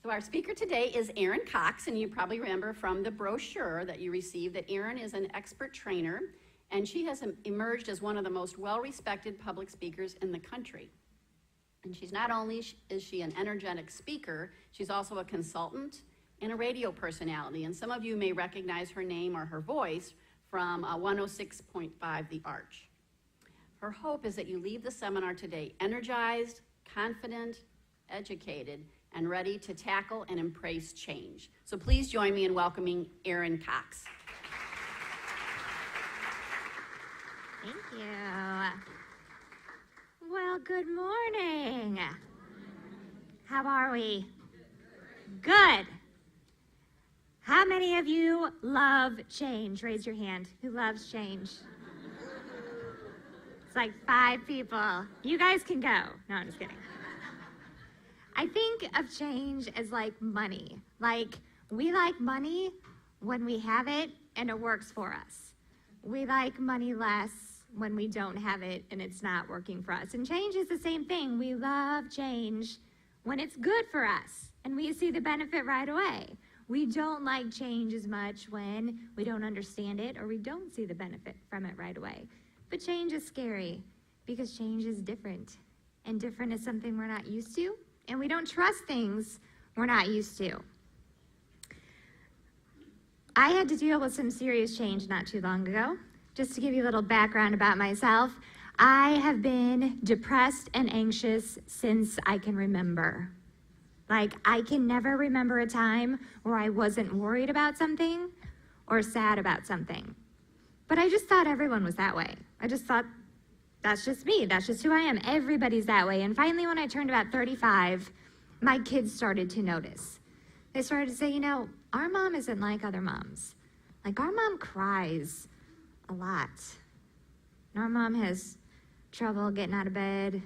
So our speaker today is Erin Cox, and you probably remember from the brochure that you received that Erin is an expert trainer, and she has emerged as one of the most well-respected public speakers in the country. And she's not only is she an energetic speaker, she's also a consultant and a radio personality. And some of you may recognize her name or her voice from 106.5 The Arch. Her hope is that you leave the seminar today energized, confident, educated, and ready to tackle and embrace change. So please join me in welcoming Erin Cox. Thank you. Well, good morning. How are we? Good. How many of you love change? Raise your hand. Who loves change? It's like 5 people. You guys can go. No, I'm just kidding. I think of change as like money. Like, we like money when we have it and it works for us. We like money less when we don't have it and it's not working for us. And change is the same thing. We love change when it's good for us and we see the benefit right away. We don't like change as much when we don't understand it or we don't see the benefit from it right away. But change is scary because change is different. And different is something we're not used to. And we don't trust things we're not used to. I had to deal with some serious change not too long ago. Just to give you a little background about myself, I have been depressed and anxious since I can remember. Like, I can never remember a time where I wasn't worried about something or sad about something. But I just thought everyone was that way. I just thought, that's just me. That's just who I am. Everybody's that way. And finally, when I turned about 35, my kids started to notice. They started to say, you know, our mom isn't like other moms. Like, our mom cries a lot. And our mom has trouble getting out of bed.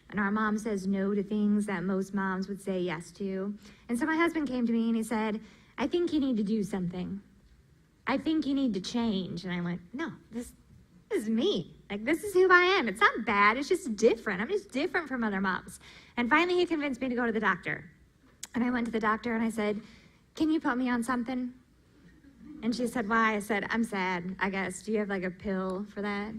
And our mom says no to things that most moms would say yes to. And so my husband came to me and he said, I think you need to do something. I think you need to change. And I went, no, this is me. Like, this is who I am. It's not bad. It's just different. I'm just different from other moms. And finally, he convinced me to go to the doctor. And I went to the doctor and I said, can you put me on something? And she said, why? I said, I'm sad, I guess. Do you have like a pill for that?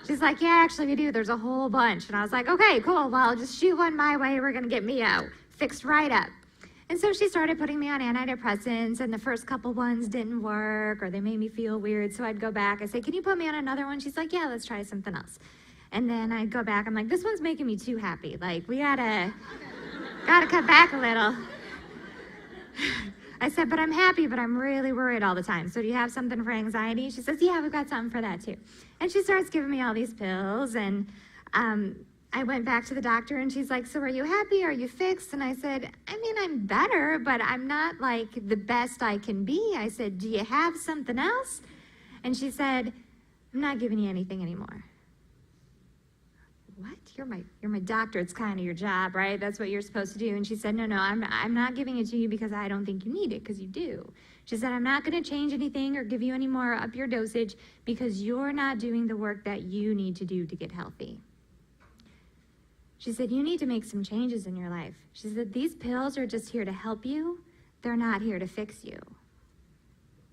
She's like, yeah, actually we do. There's a whole bunch. And I was like, okay, cool. Well, just shoot one my way. We're going to get me out fixed right up. And so she started putting me on antidepressants, and the first couple ones didn't work, or they made me feel weird, so I'd go back. I say, can you put me on another one? She's like, yeah, let's try something else. And then I'd go back. I'm like, this one's making me too happy. Like, we gotta cut back a little. I said, but I'm happy, but I'm really worried all the time. So do you have something for anxiety? She says, yeah, we've got something for that too. And she starts giving me all these pills, and I went back to the doctor and she's like, so are you happy? Are you fixed? And I said, I mean, I'm better, but I'm not like the best I can be. I said, do you have something else? And she said, I'm not giving you anything anymore. What? You're my doctor. It's kind of your job, right? That's what you're supposed to do. And she said, no, I'm not giving it to you because I don't think you need it, because you do. She said, I'm not going to change anything or give you any more up your dosage because you're not doing the work that you need to do to get healthy. She said, you need to make some changes in your life. She said, these pills are just here to help you. They're not here to fix you.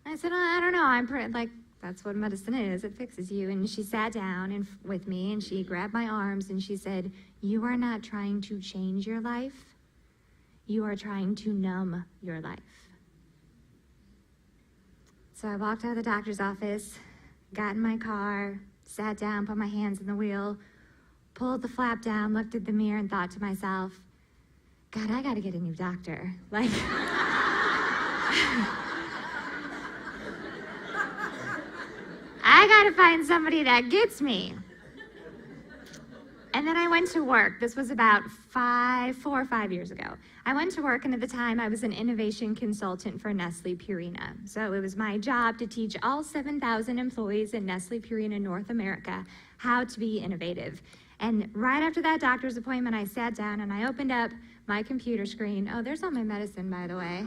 I said, I don't know. I'm like, that's what medicine is. It fixes you. And she sat down with me and she grabbed my arms and she said, you are not trying to change your life. You are trying to numb your life. So I walked out of the doctor's office, got in my car, sat down, put my hands in the wheel, pulled the flap down, looked at the mirror, and thought to myself, God, I got to get a new doctor. Like, I got to find somebody that gets me. And then I went to work. This was about 4 or 5 years ago. I went to work, and at the time, I was an innovation consultant for Nestle Purina. So it was my job to teach all 7,000 employees in Nestle Purina North America how to be innovative. And right after that doctor's appointment, I sat down and I opened up my computer screen. Oh, there's all my medicine, by the way.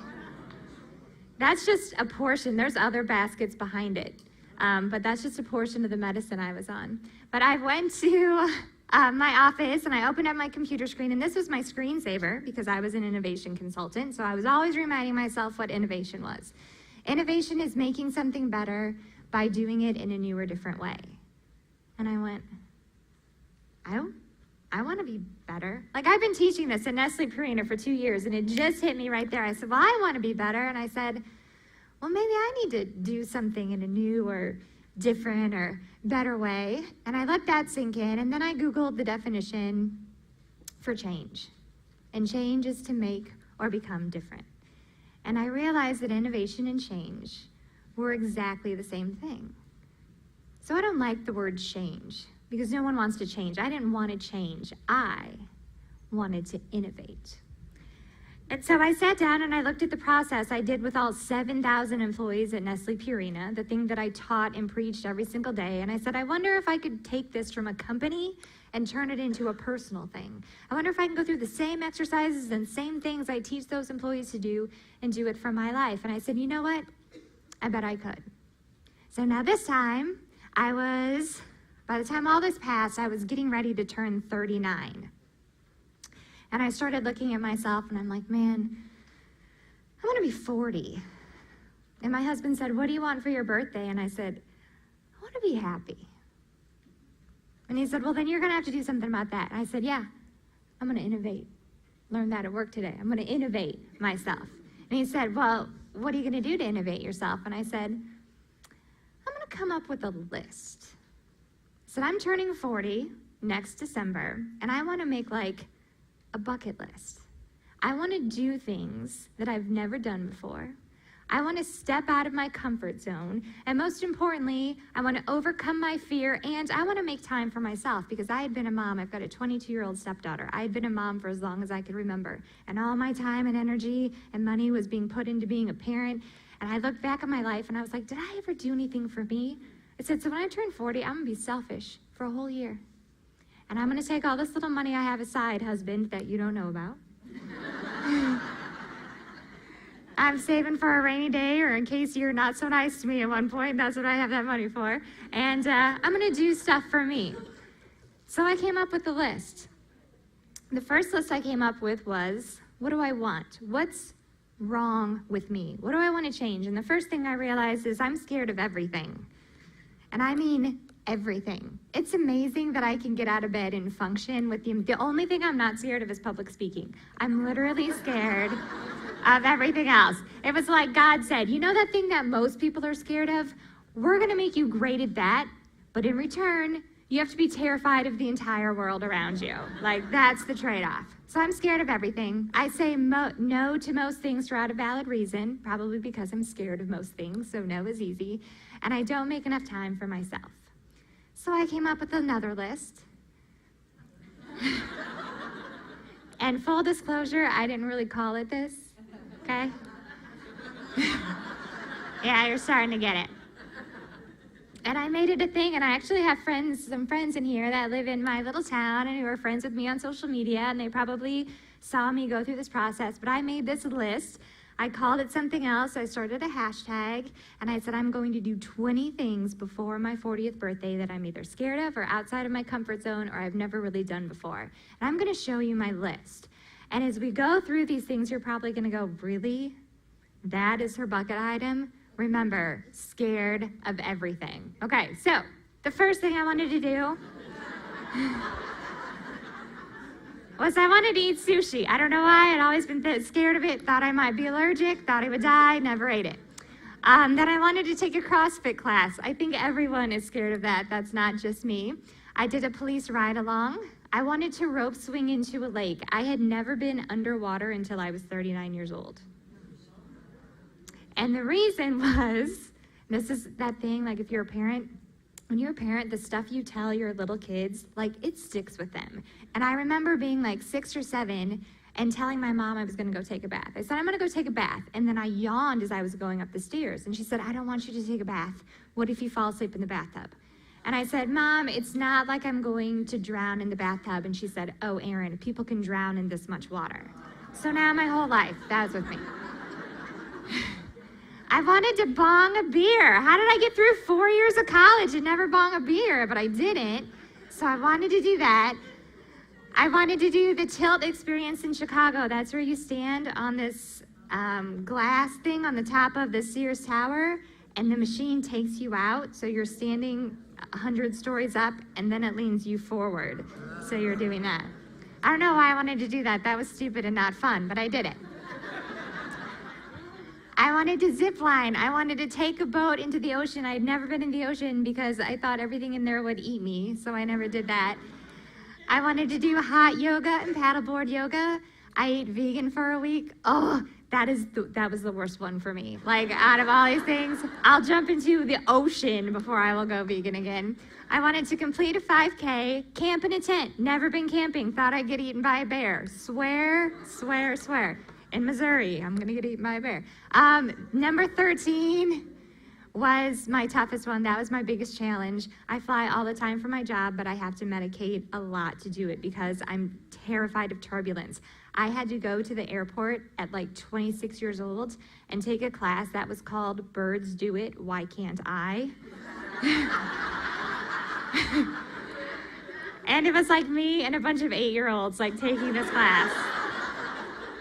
That's just a portion. There's other baskets behind it. But that's just a portion of the medicine I was on. But I went to my office, and I opened up my computer screen, and this was my screensaver because I was an innovation consultant, so I was always reminding myself what innovation was. Innovation is making something better by doing it in a new or different way. And I went, I want to be better. Like, I've been teaching this at Nestle Purina for 2 years, and it just hit me right there. I said, well, I want to be better. And I said, well, maybe I need to do something in a new or different or better way. And I let that sink in, and then I Googled the definition for change. And change is to make or become different. And I realized that innovation and change were exactly the same thing. So I don't like the word change, because no one wants to change. I didn't want to change. I wanted to innovate. And so I sat down and I looked at the process I did with all 7,000 employees at Nestle Purina, the thing that I taught and preached every single day. And I said, I wonder if I could take this from a company and turn it into a personal thing. I wonder if I can go through the same exercises and same things I teach those employees to do and do it for my life. And I said, you know what? I bet I could. So now this time, by the time all this passed, I was getting ready to turn 39. And I started looking at myself, and I'm like, man, I want to be 40. And my husband said, what do you want for your birthday? And I said, I want to be happy. And he said, well, then you're going to have to do something about that. And I said, yeah, I'm going to innovate. Learned that at work today. I'm going to innovate myself. And he said, well, what are you going to do to innovate yourself? And I said, I'm going to come up with a list. I said, I'm turning 40 next December, and I want to make like a bucket list. I want to do things that I've never done before. I want to step out of my comfort zone. And most importantly, I want to overcome my fear, and I want to make time for myself, because I had been a mom. I've got a 22-year-old stepdaughter. I had been a mom for as long as I could remember. And all my time and energy and money was being put into being a parent. And I looked back at my life and I was like, did I ever do anything for me? I said, so when I turn 40, I'm going to be selfish for a whole year. And I'm going to take all this little money I have aside, husband, that you don't know about. I'm saving for a rainy day, or in case you're not so nice to me at one point, that's what I have that money for. And I'm going to do stuff for me. So I came up with the list. The first list I came up with was, what do I want? What's wrong with me? What do I want to change? And the first thing I realized is I'm scared of everything. And I mean everything. It's amazing that I can get out of bed and function with the only thing I'm not scared of is public speaking. I'm literally scared of everything else. It was like God said, you know that thing that most people are scared of? We're going to make you great at that, but in return, you have to be terrified of the entire world around you. Like, that's the trade-off. So I'm scared of everything. I say no to most things for out of valid reason, probably because I'm scared of most things, so no is easy. And I don't make enough time for myself. So I came up with another list. And full disclosure, I didn't really call it this, okay? Yeah, you're starting to get it. And I made it a thing, and I actually have some friends in here that live in my little town and who are friends with me on social media, and they probably saw me go through this process, but I made this list. I called it something else. I started a hashtag, and I said, I'm going to do 20 things before my 40th birthday that I'm either scared of or outside of my comfort zone or I've never really done before. And I'm going to show you my list. And as we go through these things, you're probably going to go, really? That is her bucket item? Remember, scared of everything. Okay, so the first thing I wanted to do was I wanted to eat sushi. I don't know why. I'd always been scared of it, thought I might be allergic, thought I would die, never ate it. Then I wanted to take a CrossFit class. I think everyone is scared of that. That's not just me. I did a police ride-along. I wanted to rope swing into a lake. I had never been underwater until I was 39 years old. And the reason was, this is that thing, like if you're a parent, when you're a parent, the stuff you tell your little kids, like it sticks with them. And I remember being like 6 or 7 and telling my mom I was gonna go take a bath. I said, I'm gonna go take a bath. And then I yawned as I was going up the stairs. And she said, I don't want you to take a bath. What if you fall asleep in the bathtub? And I said, Mom, it's not like I'm going to drown in the bathtub. And she said, oh, Erin, people can drown in this much water. So now my whole life, that was with me. I wanted to bong a beer. How did I get through 4 years of college and never bong a beer? But I didn't. So I wanted to do that. I wanted to do the tilt experience in Chicago. That's where you stand on this glass thing on the top of the Sears Tower, and the machine takes you out. So you're standing 100 stories up, and then it leans you forward. So you're doing that. I don't know why I wanted to do that. That was stupid and not fun, but I did it. I wanted to zip line. I wanted to take a boat into the ocean. I had never been in the ocean because I thought everything in there would eat me, so I never did that. I wanted to do hot yoga and paddleboard yoga. I ate vegan for a week. Oh, that was the worst one for me. Like, out of all these things, I'll jump into the ocean before I will go vegan again. I wanted to complete a 5K, camp in a tent. Never been camping. Thought I'd get eaten by a bear. Swear. In Missouri, I'm gonna get eaten by a bear. Number 13 was my toughest one. That was my biggest challenge. I fly all the time for my job, but I have to medicate a lot to do it because I'm terrified of turbulence. I had to go to the airport at like 26 years old and take a class that was called Birds Do It, Why Can't I? And it was like me and a bunch of 8-year-olds like taking this class.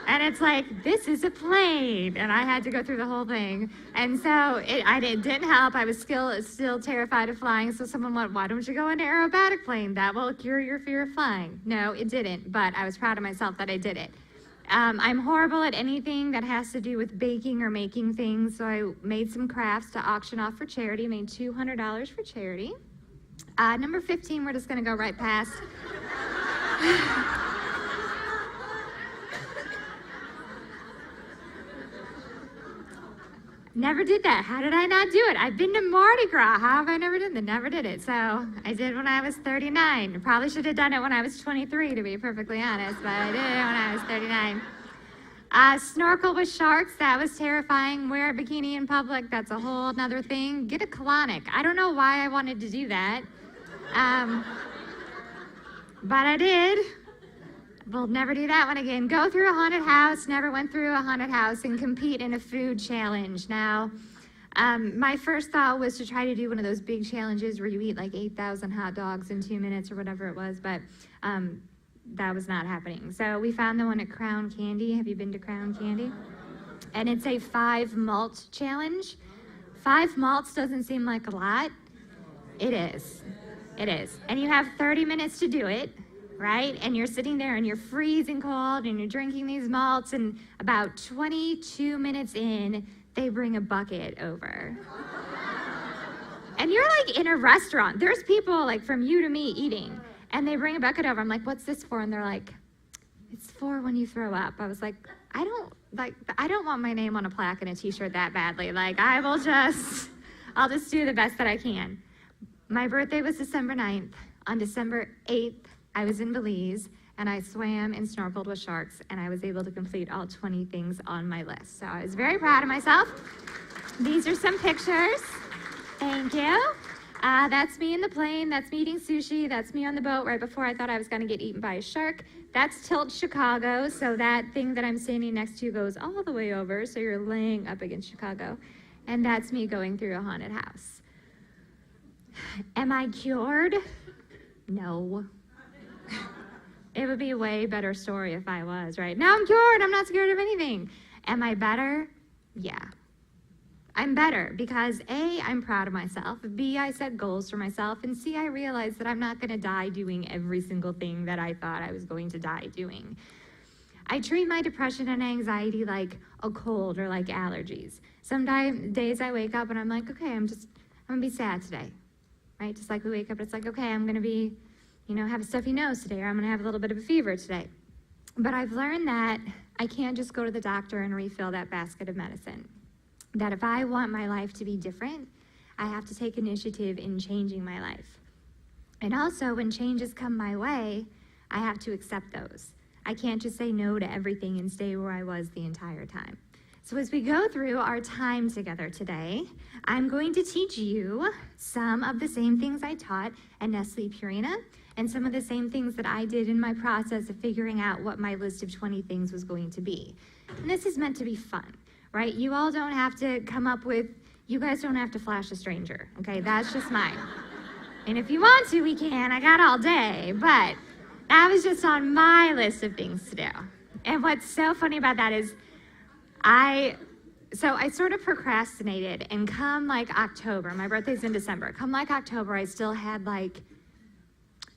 And it's like, this is a plane. And I had to go through the whole thing. And so it didn't help. I was still terrified of flying. So someone went, why don't you go in an aerobatic plane? That will cure your fear of flying. No, it didn't. But I was proud of myself that I did it. I'm horrible at anything that has to do with baking or making things. So I made some crafts to auction off for charity. Made $200 for charity. Number 15, we're just going to go right past. Never did that. How did I not do it? I've been to Mardi Gras. How have I never done that? Never did it. So I did when I was 39. Probably should have done it when I was 23, to be perfectly honest, but I did it when I was 39. Snorkel with sharks, that was terrifying. Wear a bikini in public, that's a whole nother thing. Get a colonic. I don't know why I wanted to do that. But I did. We'll never do that one again. Go through a haunted house, never went through a haunted house, and compete in a food challenge. Now, my first thought was to try to do one of those big challenges where you eat like 8,000 hot dogs in 2 minutes or whatever it was, but that was not happening. So we found the one at Crown Candy. Have you been to Crown Candy? And it's a 5 malt challenge. 5 malts doesn't seem like a lot. It is. It is. And you have 30 minutes to do it. Right? And you're sitting there and you're freezing cold and you're drinking these malts, and about 22 minutes in, they bring a bucket over. And you're like in a restaurant. There's people like from you to me eating, and they bring a bucket over. I'm like, what's this for? And they're like, it's for when you throw up. I was like, I don't want my name on a plaque and a t-shirt that badly. Like, I'll just do the best that I can. My birthday was December 9th. On December 8th, I was in Belize, and I swam and snorkeled with sharks, and I was able to complete all 20 things on my list. So I was very proud of myself. These are some pictures. Thank you. That's me in the plane. That's me eating sushi. That's me on the boat right before I thought I was going to get eaten by a shark. That's Tilt Chicago. So that thing that I'm standing next to goes all the way over, so you're laying up against Chicago. And that's me going through a haunted house. Am I cured? No. It would be a way better story if I was, right? Now I'm cured. I'm not scared of anything. Am I better? Yeah. I'm better because A, I'm proud of myself. B, I set goals for myself. And C, I realized that I'm not going to die doing every single thing that I thought I was going to die doing. I treat my depression and anxiety like a cold or like allergies. Some days I wake up and I'm like, okay, I'm going to be sad today, right? Just like we wake up, it's like, okay, I'm going to be, have a stuffy nose today, or I'm gonna have a little bit of a fever today. But I've learned that I can't just go to the doctor and refill that basket of medicine. That if I want my life to be different, I have to take initiative in changing my life. And also, when changes come my way, I have to accept those. I can't just say no to everything and stay where I was the entire time. So as we go through our time together today, I'm going to teach you some of the same things I taught at Nestle Purina, and some of the same things that I did in my process of figuring out what my list of 20 things was going to be. And this is meant to be fun, right? You all don't have to come up with, you guys don't have to flash a stranger, okay? That's just mine. And if you want to, we can. I got all day. But that was just on my list of things to do. And what's so funny about that is I sort of procrastinated, and come like October, my birthday's in December, come like October, I still had like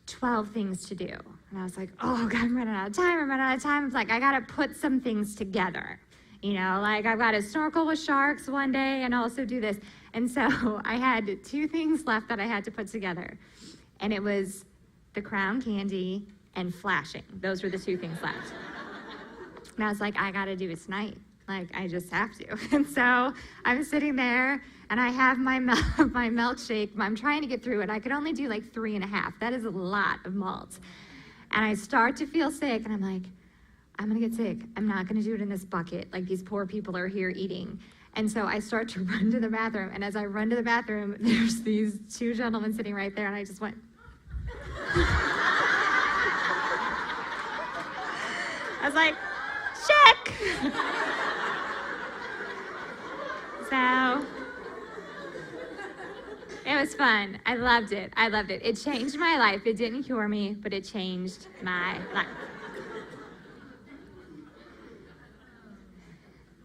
12 things to do. And I was like, oh God, I'm running out of time. I was like, I gotta put some things together. You know, like I've got to snorkel with sharks one day and also do this. And so I had 2 things left that I had to put together. And it was the crown candy and flashing. Those were the 2 things left. And I was like, I gotta do it tonight. Like, I just have to. And so I'm sitting there, and I have my my milkshake. I'm trying to get through it. I could only do like 3.5. That is a lot of malt. And I start to feel sick, and I'm like, I'm gonna get sick. I'm not gonna do it in this bucket. Like, these poor people are here eating. And so I start to run to the bathroom, and as I run to the bathroom, there's these 2 gentlemen sitting right there, and I just went. I was like, check. So it was fun. I loved it. It changed my life. It didn't cure me, but it changed my life.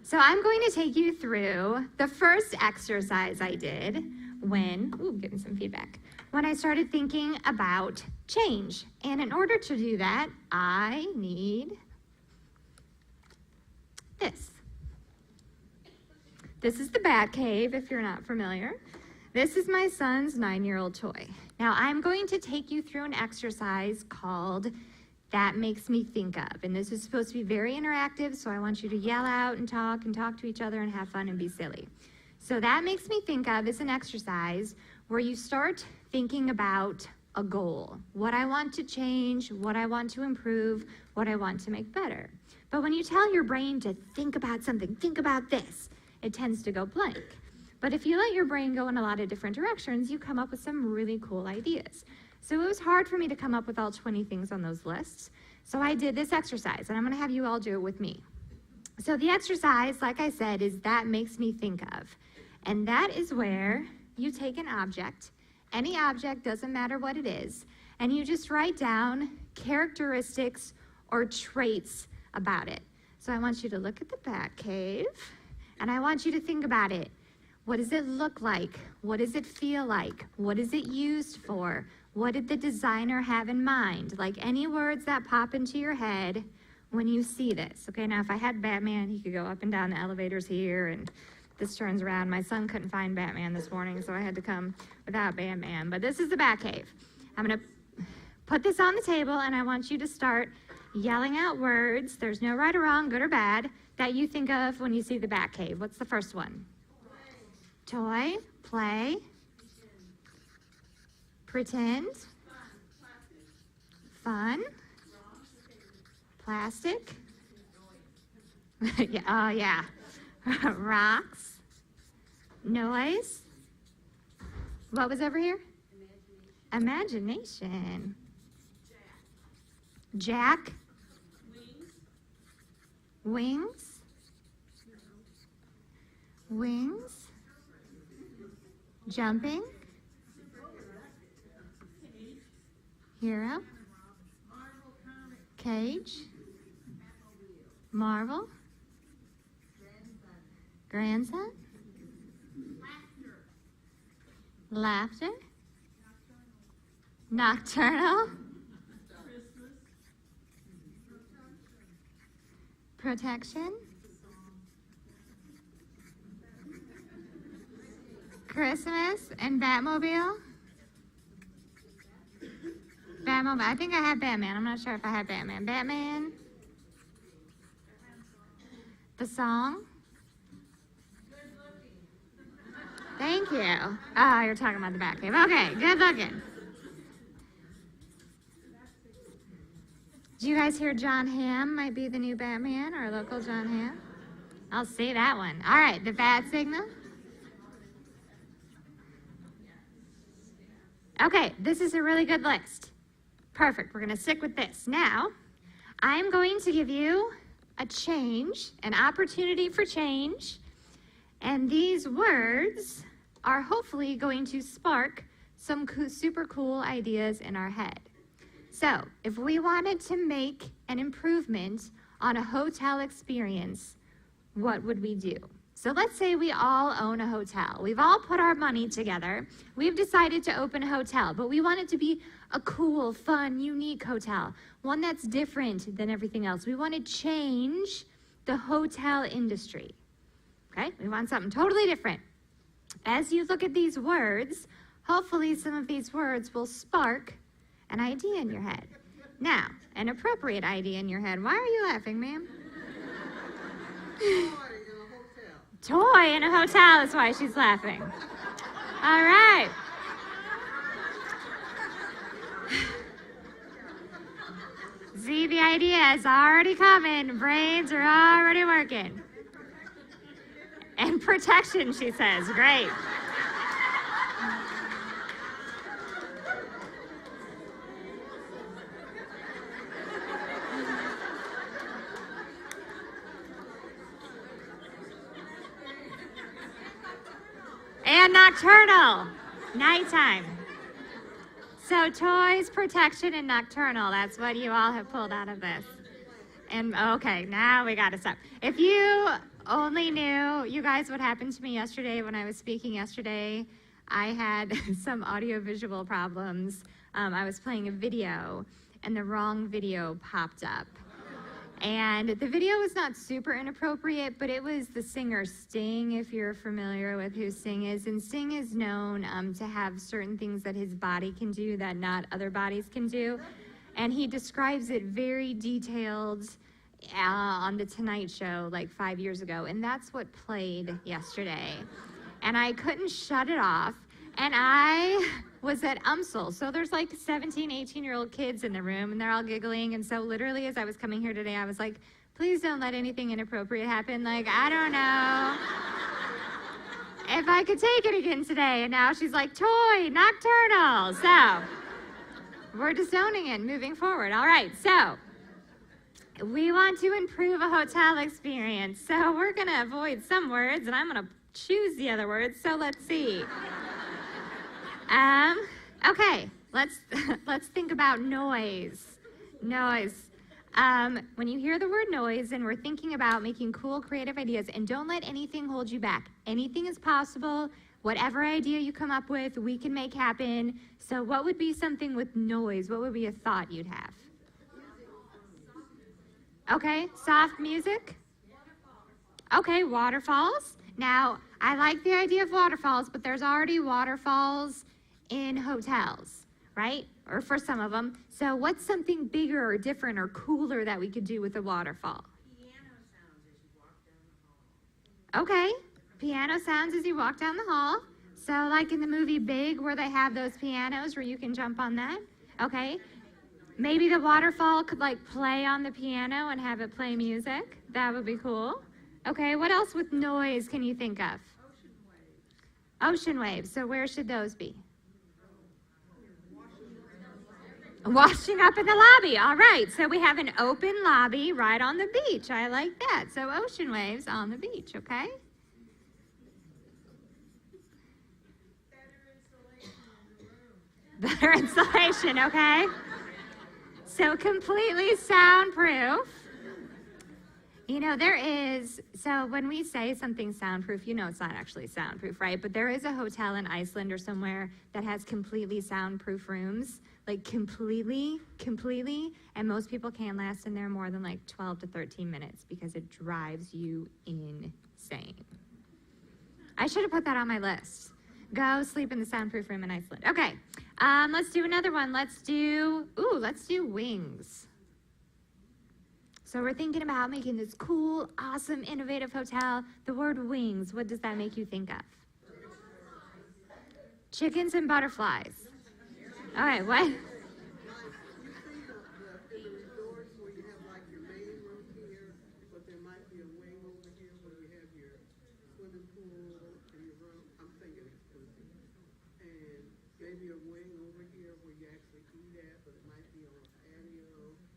So I'm going to take you through the first exercise I did getting some feedback, when I started thinking about change. And in order to do that, I need this. This is the Bat Cave, if you're not familiar. This is my son's 9-year-old toy. Now, I'm going to take you through an exercise called That Makes Me Think Of. And this is supposed to be very interactive, so I want you to yell out and talk to each other and have fun and be silly. So That Makes Me Think Of is an exercise where you start thinking about a goal, what I want to change, what I want to improve, what I want to make better. But when you tell your brain to think about something, think about this, it tends to go blank. But if you let your brain go in a lot of different directions, you come up with some really cool ideas. So it was hard for me to come up with all 20 things on those lists. So I did this exercise, and I'm gonna have you all do it with me. So the exercise, like I said, is That Makes Me Think Of. And that is where you take an object, any object, doesn't matter what it is, and you just write down characteristics or traits about it. So I want you to look at the Bat Cave, and I want you to think about it. What does it look like? What does it feel like? What is it used for? What did the designer have in mind? Like, any words that pop into your head when you see this. Okay, now if I had Batman, he could go up and down the elevators here, and this turns around. My son couldn't find Batman this morning, so I had to come without Batman. But this is the Bat Cave. I'm gonna put this on the table, and I want you to start yelling out words. There's no right or wrong, good or bad, that you think of when you see the Bat Cave. What's the first one? Toy, play, pretend, fun, plastic, yeah, oh yeah, rocks, noise. What was over here? Imagination. Jack. Wings. Wings. Jumping. Hero. Cage. Marvel. Grandson. Laughter. Nocturnal. Protection. Christmas and Batmobile. Batmobile. I think I had Batman. I'm not sure if I had Batman. Batman. The song. Thank you. Oh, you're talking about the Batcave. Okay, good looking. Did you guys hear John Hamm might be the new Batman, our local John Hamm? I'll see that one. All right, the bat signal. Okay, this is a really good list. Perfect, we're gonna stick with this. Now, I'm going to give you a change, an opportunity for change, and these words are hopefully going to spark some super cool ideas in our head. So if we wanted to make an improvement on a hotel experience, what would we do? So let's say we all own a hotel. We've all put our money together. We've decided to open a hotel, but we want it to be a cool, fun, unique hotel, one that's different than everything else. We want to change the hotel industry, okay? We want something totally different. As you look at these words, hopefully some of these words will spark an idea in your head. Now, an appropriate idea in your head. Why are you laughing, ma'am? Toy in a hotel is why she's laughing. All right. See, the idea is already coming. Brains are already working. And protection, she says. Great. And nocturnal, nighttime. So toys, protection, and nocturnal, that's what you all have pulled out of this. And okay, now we gotta stop. If you only knew, you guys, what happened to me yesterday when I was speaking yesterday, I had some audio-visual problems. I was playing a video, and the wrong video popped up. And the video was not super inappropriate, but it was the singer Sting, if you're familiar with who Sting is. And Sting is known to have certain things that his body can do that not other bodies can do. And he describes it very detailed on The Tonight Show like 5 years ago. And that's what played yesterday. And I couldn't shut it off. And I was at UMSL. So there's like 17, 18-year-old kids in the room, and they're all giggling. And so literally as I was coming here today, I was like, please don't let anything inappropriate happen. Like, I don't know if I could take it again today. And now she's like, toy, nocturnal. So we're disowning it, moving forward. All right, so we want to improve a hotel experience. So we're going to avoid some words, and I'm going to choose the other words. So let's see. Okay, let's think about noise. Noise. When you hear the word noise and we're thinking about making cool, creative ideas, and don't let anything hold you back. Anything is possible. Whatever idea you come up with, we can make happen. So what would be something with noise? What would be a thought you'd have? Okay, soft music. Okay, waterfalls. Now, I like the idea of waterfalls, but there's already waterfalls in hotels, right? Or for some of them. So what's something bigger or different or cooler that we could do with a waterfall? Piano sounds as you walk down the hall. Okay, piano sounds as you walk down the hall. So like in the movie Big, where they have those pianos where you can jump on that. Okay, maybe the waterfall could like play on the piano and have it play music. That would be cool. Okay, what else with noise can you think of? Ocean waves. So where should those be? Washing up in the lobby. All right, so we have an open lobby right on the beach. I like that. So ocean waves on the beach, okay? Better insulation, okay? So completely soundproof. You know, there is, so when we say something soundproof, you know it's not actually soundproof, right? But there is a hotel in Iceland or somewhere that has completely soundproof rooms, like completely, and most people can't last in there more than like 12 to 13 minutes because it drives you insane. I should have put that on my list. Go sleep in the soundproof room in Iceland. Okay, let's do another one. Let's do wings. So we're thinking about making this cool, awesome, innovative hotel. The word wings, what does that make you think of? Chickens and butterflies. All right, what?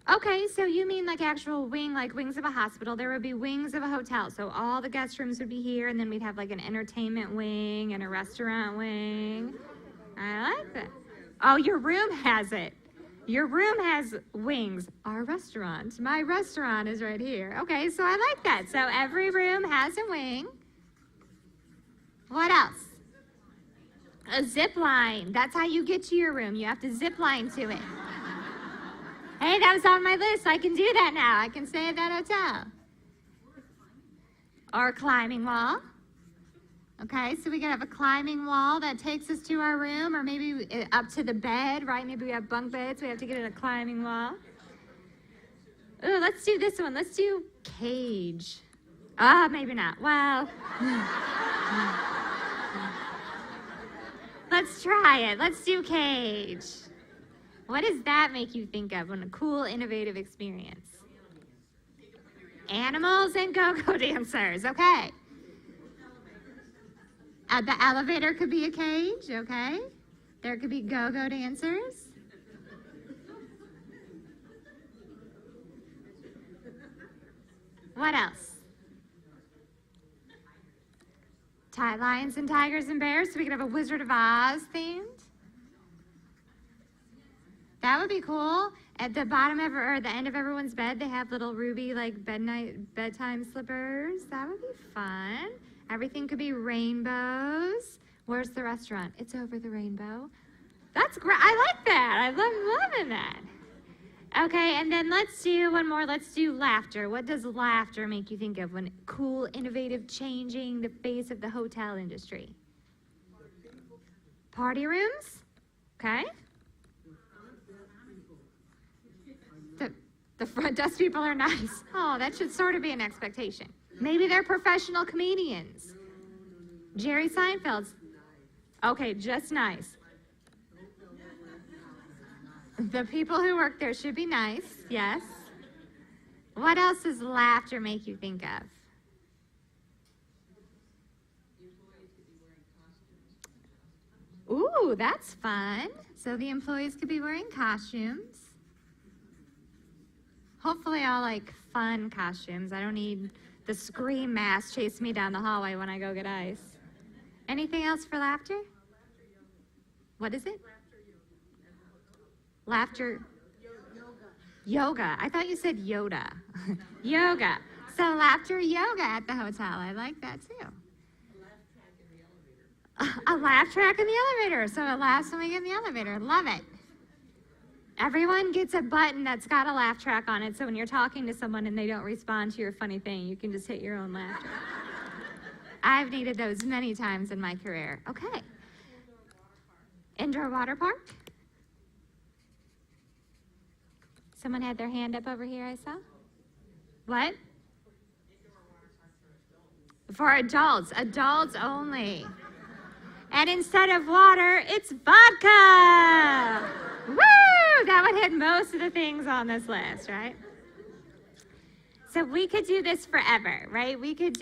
Okay, so you mean like actual wing, like wings of a hospital. There would be wings of a hotel. So all the guest rooms would be here, and then we'd have like an entertainment wing and a restaurant wing. I like that. Oh, your room has it. Your room has wings. Our restaurant. My restaurant is right here. Okay, so I like that. So every room has a wing. What else? A zip line. That's how you get to your room. You have to zip line to it. Hey, that was on my list. I can do that now. I can stay at that hotel. Or a climbing wall. Okay, so we could have a climbing wall that takes us to our room, or maybe up to the bed, right? Maybe we have bunk beds, we have to get in a climbing wall. Oh, let's do this one. Let's do cage. Maybe not. Well, let's try it. Let's do cage. What does that make you think of when a cool, innovative experience? Animals and go-go dancers. Okay. The elevator could be a cage, okay? There could be go-go dancers. What else? Lions and tigers and bears, so we could have a Wizard of Oz themed. That would be cool. At the bottom of, or the end of everyone's bed, they have little ruby like bedtime slippers. That would be fun. Everything could be rainbows. Where's the restaurant? It's over the rainbow. That's great. I like that. I love loving that. Okay, and then let's do one more. Let's do laughter. What does laughter make you think of when cool, innovative, changing the face of the hotel industry? Party rooms? Okay. The front desk people are nice. Oh, that should sort of be an expectation. Maybe they're professional comedians. Jerry Seinfeld's. Okay, just nice. The people who work there should be nice, yes. What else does laughter make you think of? Ooh, that's fun. So the employees could be wearing costumes. Hopefully all like fun costumes. I don't need the scream mask chase me down the hallway when I go get ice. Anything else for laughter? What is it? Laughter. Yoga. I thought you said Yoda. Yoga. So laughter yoga at the hotel. I like that too. A laugh track in the elevator. So it laughs when we get in the elevator. Love it. Everyone gets a button that's got a laugh track on it, so when you're talking to someone and they don't respond to your funny thing, you can just hit your own laugh track. I've needed those many times in my career. Okay. Indoor water park? Someone had their hand up over here, I saw. What? For adults. Adults only. And instead of water, it's vodka! Woo! That would hit most of the things on this list, right? So we could do this forever, right? We could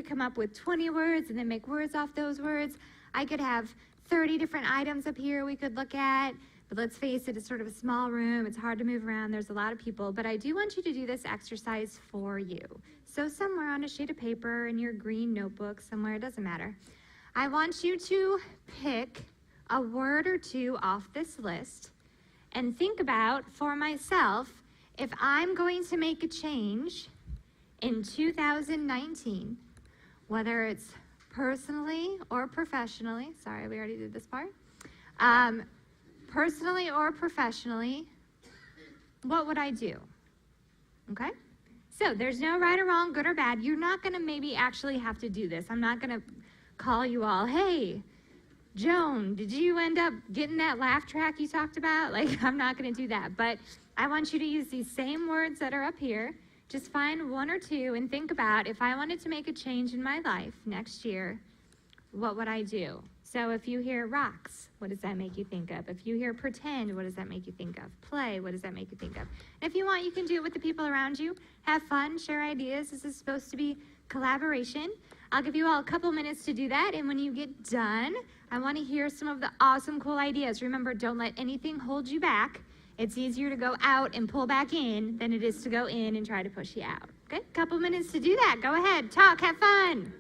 come up with 20 words and then make words off those words. I could have 30 different items up here we could look at, but let's face it, it's sort of a small room. It's hard to move around. There's a lot of people, but I do want you to do this exercise for you. So somewhere on a sheet of paper in your green notebook, somewhere, it doesn't matter. I want you to pick a word or two off this list and think about, for myself, if I'm going to make a change in 2019, whether it's personally or professionally, sorry, we already did this part, personally or professionally, what would I do? Okay? So there's no right or wrong, good or bad. You're not going to maybe actually have to do this. I'm not going to call you all, hey, Joan, did you end up getting that laugh track you talked about? Like, I'm not going to do that. But I want you to use these same words that are up here. Just find one or two and think about, if I wanted to make a change in my life next year, what would I do? So if you hear rocks, what does that make you think of? If you hear pretend, what does that make you think of? Play, what does that make you think of? And if you want, you can do it with the people around you. Have fun, share ideas. This is supposed to be collaboration. I'll give you all a couple minutes to do that, and when you get done, I want to hear some of the awesome, cool ideas. Remember, don't let anything hold you back. It's easier to go out and pull back in than it is to go in and try to push you out. Okay, couple minutes to do that. Go ahead, talk, have fun.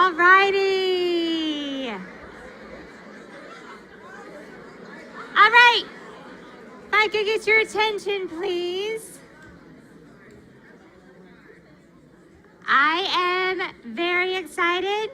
All righty. All right. If I could get your attention, please. I am very excited,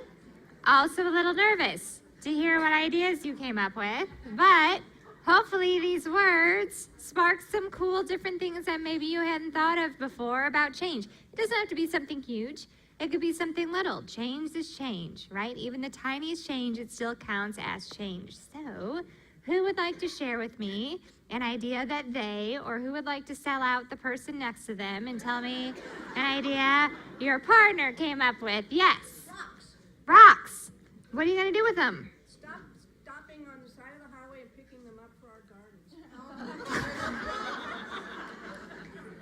also a little nervous to hear what ideas you came up with, but hopefully these words spark some cool different things that maybe you hadn't thought of before about change. It doesn't have to be something huge. It could be something little. Change is change, right? Even the tiniest change, it still counts as change. So, who would like to share with me an idea that they, or who would like to sell out the person next to them and tell me an idea your partner came up with? Yes. Rocks. Rocks. What are you going to do with them? Stopping on the side of the highway and picking them up for our gardens.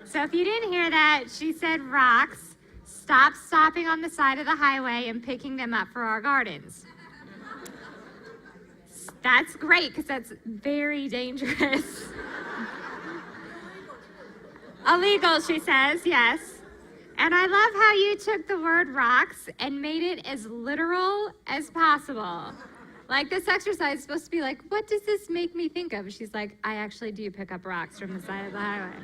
So if you didn't hear that, she said rocks. Stop stopping on the side of the highway and picking them up for our gardens. That's great, because that's very dangerous. Illegal, she says, yes. And I love how you took the word rocks and made it as literal as possible. Like, this exercise is supposed to be like, what does this make me think of? She's like, I actually do pick up rocks from the side of the highway.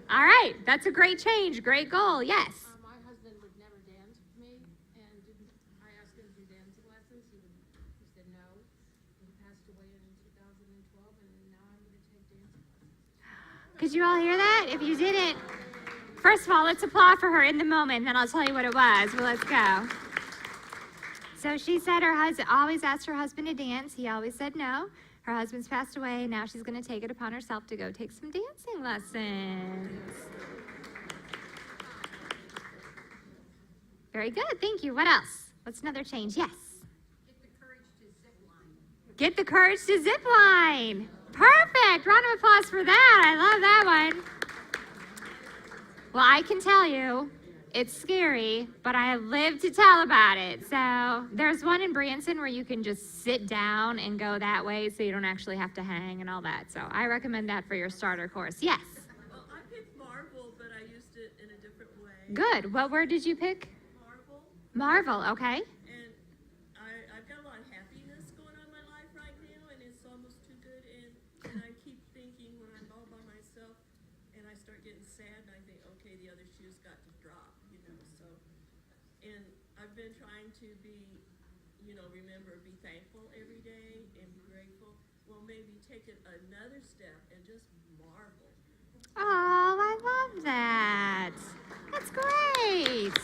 All right, that's a great change, great goal, yes. My husband would never dance with me, and I asked him to do dancing lessons. He said no. He passed away in 2012, and now I'm going to take dancing lessons. Could you all hear that? If you didn't, first of all, let's applaud for her in the moment, and then I'll tell you what it was. Well, let's go. So she said her husband always asked her husband to dance. He always said no. Her husband's passed away, and now she's going to take it upon herself to go take some dancing lessons. Very good. Thank you. What else? What's another change? Yes. Get the courage to zip line. Get the courage to zip line. Perfect. Round of applause for that. I love that one. Well, I can tell you, it's scary, but I live to tell about it. So there's one in Branson where you can just sit down and go that way so you don't actually have to hang and all that. So I recommend that for your starter course. Yes. Well, I picked Marvel, but I used it in a different way. Good. What word did you pick? Marvel. Marvel. Okay. And I've got a lot of happiness going on in my life right now, and it's almost too good. And I keep thinking when I'm all by myself and I start getting sad, and I think, okay, the other shoe's got to drop, you know. So, and I've been trying to be, remember, be thankful every day and be grateful. Well, maybe take it another step and just marvel. Oh, I love that. That's great.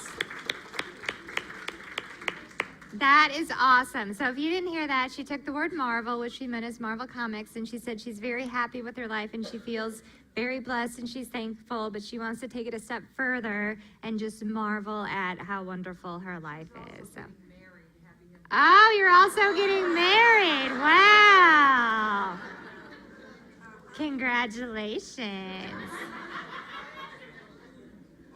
That is awesome. So if you didn't hear that, she took the word Marvel, which she meant as Marvel Comics, and she said she's very happy with her life and she feels very blessed and she's thankful, but she wants to take it a step further and just marvel at how wonderful her life is. So. Oh, you're also getting married. Wow. Congratulations.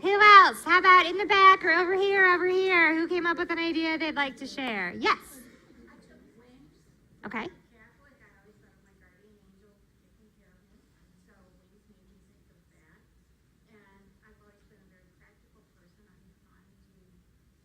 Who else? How about in the back or over here, Who came up with an idea they'd like to share? Yes. Okay. Catholic, I always thought of my guardian angel taking care of me. So wings made me think of that. And I've always been a very practical person. I've been trying to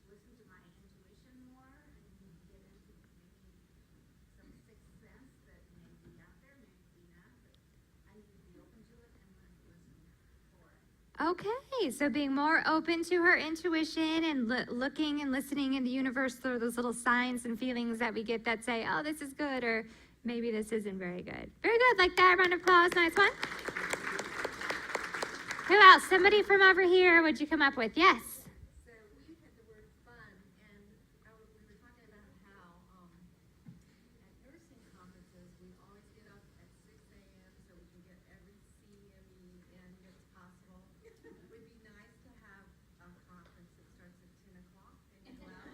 listen to my intuition more and get into maybe some sixth sense that may be out there, maybe not. But I need to be open to it and learn to listen for it. Okay, so being more open to her intuition and looking and listening in the universe through those little signs and feelings that we get that say, oh, this is good, or maybe this isn't very good. Very good, like that, round of applause, nice one. Who else? Somebody from over here, what'd you come up with? Yes. So we had the word fun, and we were talking about how at nursing conferences we always get up at 6 a.m. so we can get every CME in if possible. It would be nice to have a conference that starts at 10 o'clock and you go out.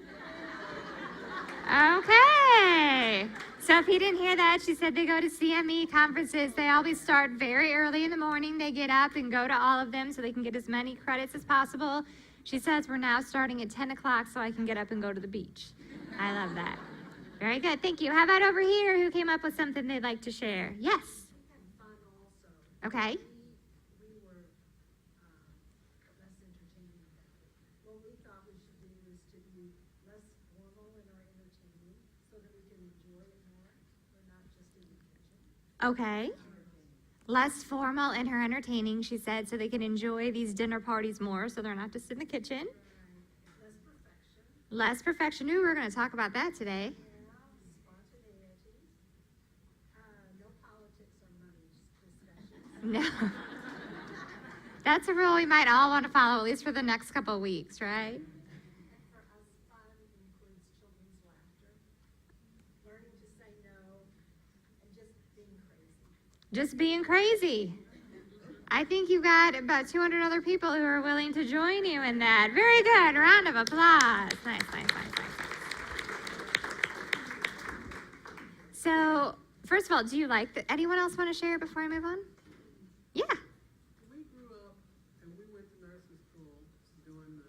Okay. So if you didn't hear that, she said they go to CME conferences. They always start very early in the morning. They get up and go to all of them so they can get as many credits as possible. She says we're now starting at 10 o'clock so I can get up and go to the beach. I love that. Very good. Thank you. How about over here? Who came up with something they'd like to share? Yes. Fun also. Okay. We were less entertaining. What we thought we should do is to be less formal in our Okay. Less formal in her entertaining, she said, so they can enjoy these dinner parties more, so they're not just in the kitchen. Less perfection. Less perfection. Ooh, we're going to talk about that today. Spontaneity. No politics or money discussions. No. That's a rule we might all want to follow, at least for the next couple of weeks, right? And for us, fun includes children's laughter, learning to say no, and just being crazy. Just being crazy. I think you've got about 200 other people who are willing to join you in that. Very good. Round of applause. Nice, nice, nice, nice. So, first of all, do you like that? Anyone else want to share before I move on? Yeah. We grew up and we went to nursing school during the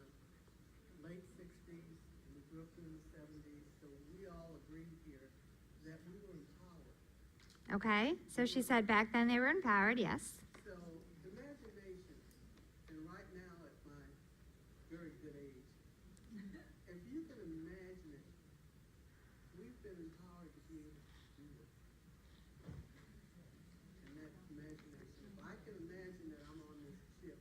late 60s and we grew up in the 70s, so we all agreed here that we were empowered. Okay. So she said back then they were empowered, yes. So imagination, and right now at my very good age, if you can imagine it, we've been empowered to be able to do it. And that imagination, if I can imagine that I'm on this ship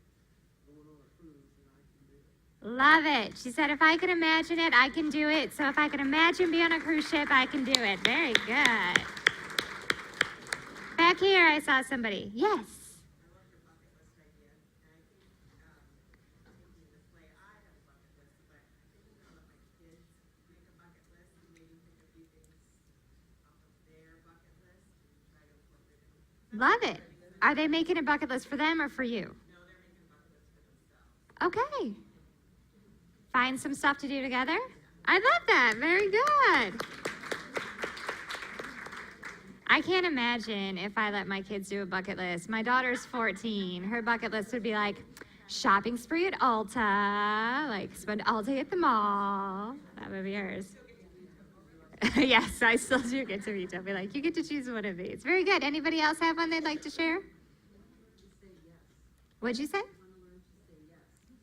going on a cruise, then I can do it. Love it. She said, if I can imagine it, I can do it. So if I can imagine being on a cruise ship, I can do it. Very good. Back here, I saw somebody. Yes. I love your bucket list idea, and I think, thinking this way, I have a bucket list, but I didn't know that my kids make a bucket list and maybe pick a few things off of their bucket list and try to incorporate it. Love it. Are they making a bucket list for them or for you? No, they're making a bucket list for themselves. Okay. Find some stuff to do together? I love that. Very good. I can't imagine if I let my kids do a bucket list. My daughter's 14. Her bucket list would be like shopping spree at Ulta, like spend all day at the mall. That would be hers. Yes, I still do get to reach. I'll be like, you get to choose one of these. Very good. Anybody else have one they'd like to share? What'd you say?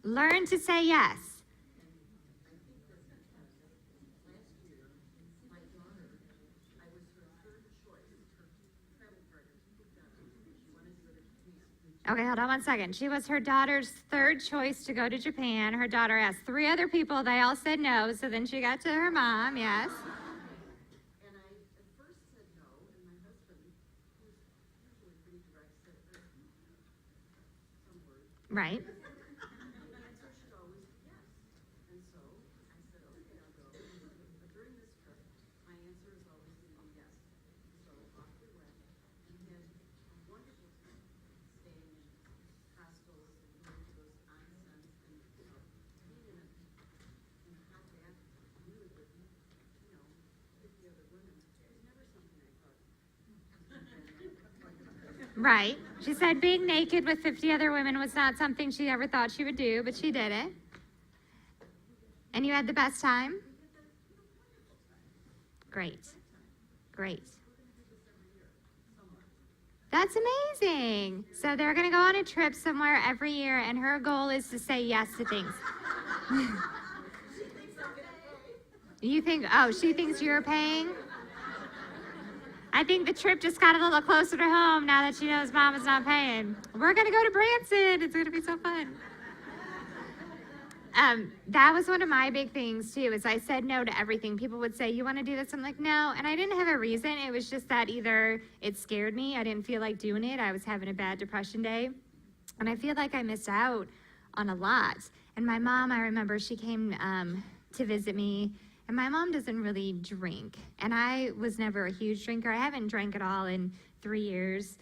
Learn to say yes. Okay, hold on one second. She was her daughter's third choice to go to Japan. Her daughter asked 3 other people. They all said no. So then she got to her mom, yes. And I at first said no, and my husband, who's usually pretty direct, said some word. Right. The answer should always be yes. And so I said, okay, I'll go. But during this trip, my answer is always going to be yes. So off we went. We had a wonderful time staying in hostels and going to those onsens and, being in a hot bath really with, 50 other women. It was never something I thought. Right. She said being naked with 50 other women was not something she ever thought she would do, but she did it. And you had the best time? Great. Great. That's amazing. So they're going to go on a trip somewhere every year, and her goal is to say yes to things. You think, oh, she thinks you're paying? I think the trip just got a little closer to home now that she knows mom is not paying. We're going to go to Branson. It's going to be so fun. That was one of my big things, too, is I said no to everything. People would say, you want to do this? I'm like, no. And I didn't have a reason. It was just that either it scared me. I didn't feel like doing it. I was having a bad depression day. And I feel like I missed out on a lot. And my mom, I remember, she came to visit me. And my mom doesn't really drink. And I was never a huge drinker. I haven't drank at all in 3 years.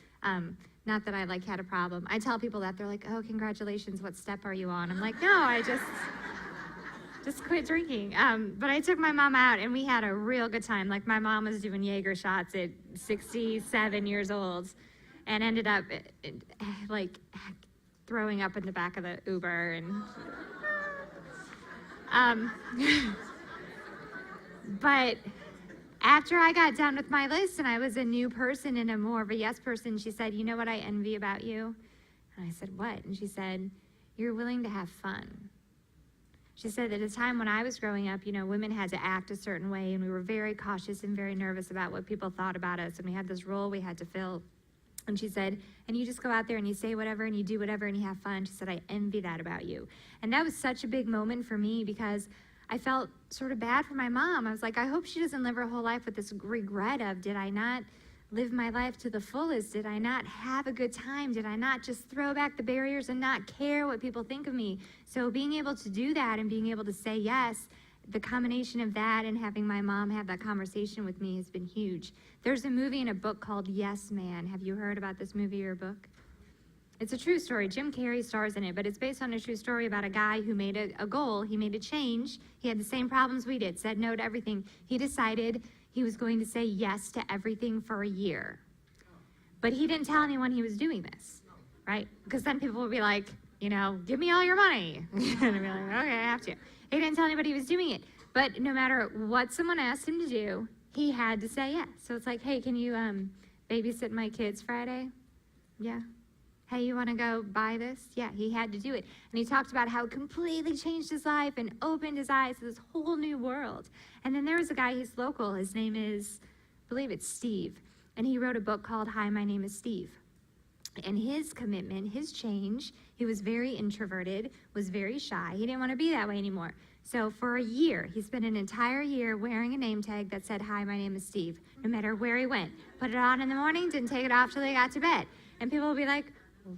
Not that I had a problem. I tell people that. They're like, oh, congratulations. What step are you on? I'm like, no, I just quit drinking. But I took my mom out and we had a real good time. Like my mom was doing Jaeger shots at 67 years old and ended up throwing up in the back of the Uber and but after I got done with my list and I was a new person and a more of a yes person, she said, you know what I envy about you? And I said, what? And she said, you're willing to have fun. She said at a time when I was growing up, women had to act a certain way, and we were very cautious and very nervous about what people thought about us, and we had this role we had to fill. And she said, and you just go out there and you say whatever and you do whatever and you have fun. She said, I envy that about you. And that was such a big moment for me because I felt sort of bad for my mom. I was like, I hope she doesn't live her whole life with this regret of, did I not live my life to the fullest? Did I not have a good time? Did I not just throw back the barriers and not care what people think of me? So being able to do that and being able to say yes, the combination of that and having my mom have that conversation with me has been huge. There's a movie and a book called Yes Man. Have you heard about this movie or book? It's a true story. Jim Carrey stars in it, but it's based on a true story about a guy who made a goal. He made a change. He had the same problems we did, said no to everything. He decided he was going to say yes to everything for a year. But he didn't tell anyone he was doing this, right? Because then people would be like, give me all your money. And I'd be like, okay, I have to. He didn't tell anybody he was doing it. But no matter what someone asked him to do, he had to say yes. So it's like, hey, can you babysit my kids Friday? Yeah. Hey, you want to go buy this? Yeah, he had to do it. And he talked about how it completely changed his life and opened his eyes to this whole new world. And then there was a guy, he's local. His name is, I believe it's Steve. And he wrote a book called Hi, My Name is Steve. And his commitment, his change, he was very introverted, was very shy. He didn't want to be that way anymore. So for a year, he spent an entire year wearing a name tag that said, Hi, my name is Steve, no matter where he went. Put it on in the morning, didn't take it off till they got to bed. And people would be like,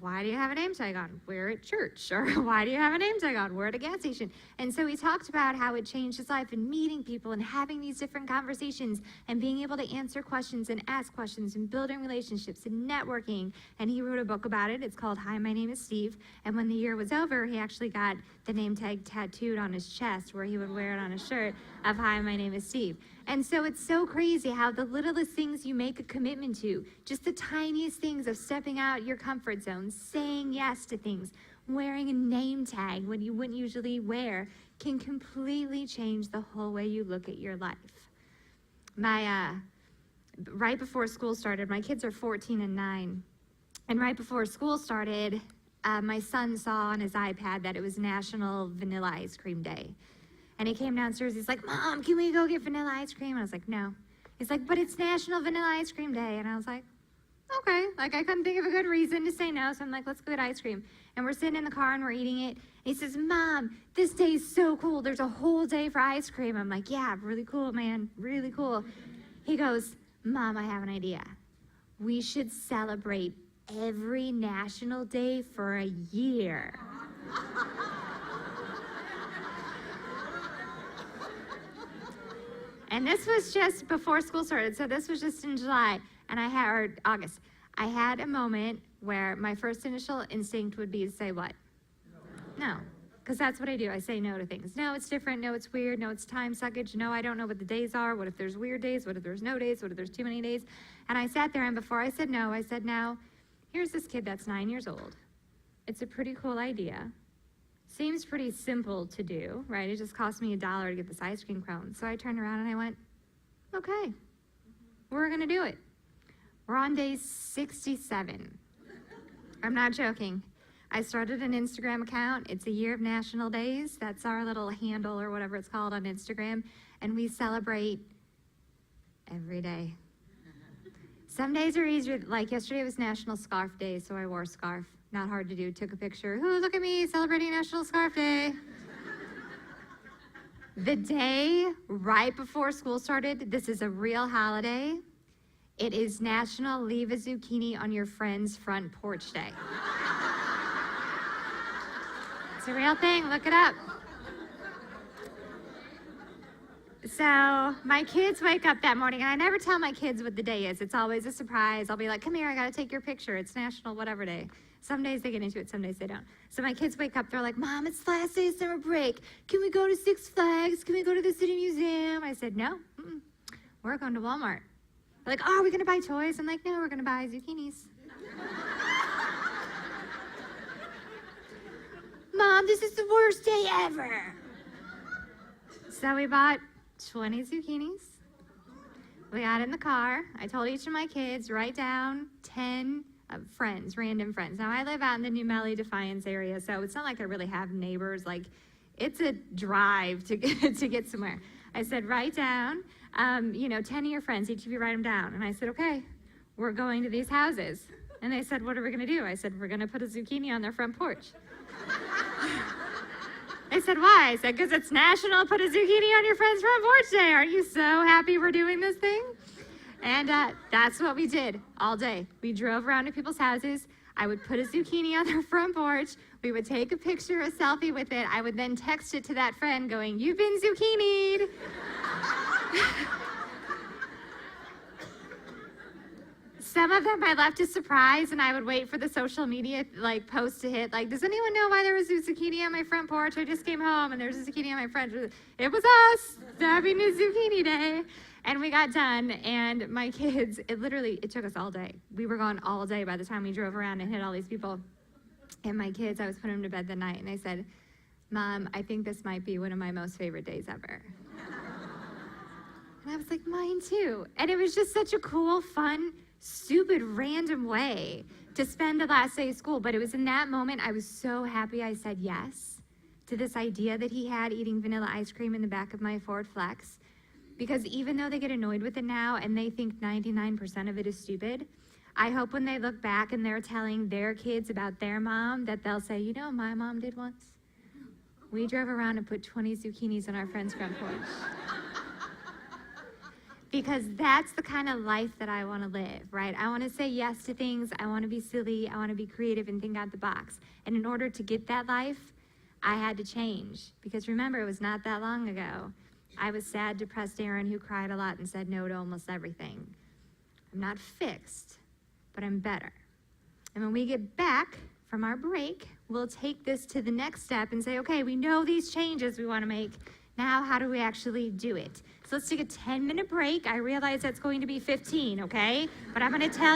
why do you have a name tag on? We're at church. Or why do you have a name tag on? We're at a gas station. And so he talked about how it changed his life and meeting people and having these different conversations and being able to answer questions and ask questions and building relationships and networking. And he wrote a book about it. It's called Hi, My Name is Steve. And when the year was over, he actually got the name tag tattooed on his chest where he would wear it on a shirt of Hi, My Name is Steve. And so it's so crazy how the littlest things you make a commitment to, just the tiniest things of stepping out your comfort zone, saying yes to things, wearing a name tag when you wouldn't usually wear, can completely change the whole way you look at your life. Right before school started, my kids are 14 and 9, and right before school started, my son saw on his iPad that it was National Vanilla Ice Cream Day. And he came downstairs, he's like, Mom, can we go get vanilla ice cream? And I was like, no. He's like, but it's National Vanilla Ice Cream Day. And I was like, okay. I couldn't think of a good reason to say no, so I'm like, let's go get ice cream. And we're sitting in the car and we're eating it. And he says, Mom, this day's so cool. There's a whole day for ice cream. I'm like, yeah, really cool, man, really cool. He goes, Mom, I have an idea. We should celebrate every national day for a year. And this was just before school started, so this was just in July, and or August. I had a moment where my first initial instinct would be to say what? No. Because that's what I do. I say no to things. No, it's different. No, it's weird. No, it's time suckage. No, I don't know what the days are. What if there's weird days? What if there's no days? What if there's too many days? And I sat there, and before I said no, I said, now, here's this kid that's 9 years old. It's a pretty cool idea. Seems pretty simple to do, right? It just cost me $1 to get this ice cream cone. So I turned around and I went, okay, we're gonna do it. We're on day 67. I'm not joking. I started an Instagram account. It's a year of national days. That's our little handle or whatever it's called on Instagram. And we celebrate every day. Some days are easier. Like yesterday was National Scarf Day, so I wore a scarf. Not hard to do. Took a picture. Ooh, look at me celebrating National Scarf Day. The day right before school started, this is a real holiday. It is National Leave a Zucchini on Your Friend's Front Porch Day. It's a real thing. Look it up. So my kids wake up that morning, and I never tell my kids what the day is. It's always a surprise. I'll be like, come here, I got to take your picture. It's National whatever day. Some days they get into it, some days they don't. So my kids wake up, they're like, Mom, it's the last day of summer break. Can we go to Six Flags? Can we go to the City Museum? I said, no, we're going to Walmart. They're like, oh, are we going to buy toys? I'm like, no, we're going to buy zucchinis. Mom, this is the worst day ever. So we bought 20 zucchinis. We got in the car. I told each of my kids, write down 10 friends, random friends. Now, I live out in the New Melle, Defiance area, so it's not like I really have neighbors. Like, It's a drive to get somewhere. I said, write down, 10 of your friends, each of you write them down. And I said, okay, we're going to these houses. And they said, what are we going to do? I said, we're going to put a zucchini on their front porch. They said, why? I said, because it's National Put a Zucchini on Your Friend's Front Porch Day. Aren't you so happy we're doing this thing? And that's what we did all day. We drove around to people's houses. I would put a zucchini on their front porch. We would take a picture, a selfie with it. I would then text it to that friend going, you've been zucchinied. Some of them I left as surprise, and I would wait for the social media post to hit. Does anyone know why there was a zucchini on my front porch? I just came home and there's a zucchini on my front. It was us having a zucchini day. And we got done, and my kids, it took us all day. We were gone all day by the time we drove around and hit all these people. And my kids, I was putting them to bed that night, and I said, Mom, I think this might be one of my most favorite days ever. And I was like, mine too. And it was just such a cool, fun, stupid, random way to spend the last day of school. But it was in that moment I was so happy I said yes to this idea that he had eating vanilla ice cream in the back of my Ford Flex. Because even though they get annoyed with it now and they think 99% of it is stupid, I hope when they look back and they're telling their kids about their mom that they'll say, my mom did once. We drove around and put 20 zucchinis on our friend's front porch. Because that's the kind of life that I want to live, right? I want to say yes to things. I want to be silly. I want to be creative and think out the box. And in order to get that life, I had to change. Because remember, it was not that long ago. I was sad, depressed Erin who cried a lot and said no to almost everything. I'm not fixed, but I'm better. And when we get back from our break, we'll take this to the next step and say, okay, we know these changes we want to make. Now, how do we actually do it? So let's take a 10-minute break. I realize that's going to be 15, okay? But I'm going to tell